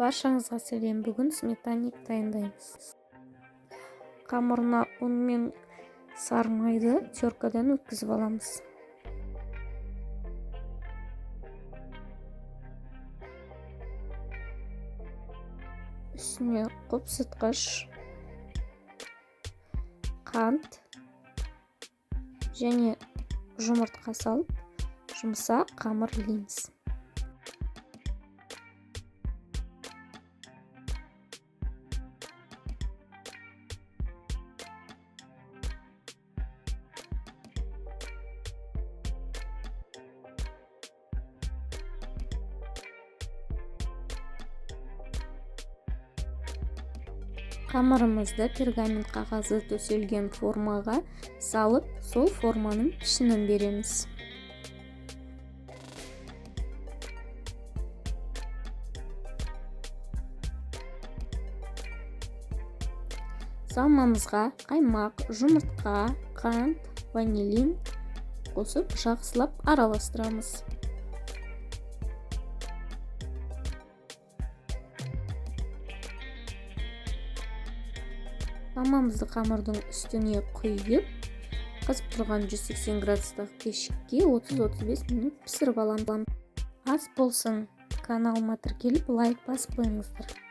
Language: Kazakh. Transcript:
Баршаңызға сәлем. Бүгін сметанник дайындаймыз. Қамырына ұн мен сары майды теркадан өткізіп аламыз. Үстіне қопсытқыш, қант және жұмыртқа салып, жұмсақ қамыр илейміз. Қамырымызды пергамент қағазы төселген формаға салып, сол форманың пішінін береміз. Салмамызға қаймақ, жұмыртқа, қант, ванилин қосып жақсылап араластырамыз. Салмамызды қамырдың үстіне құйып, қызып тұрған 180 градустық тесікке 30-35 минут пісіріп аламыз. Ас болсын, каналыма тіркеліп лайк басып қойыңыздар.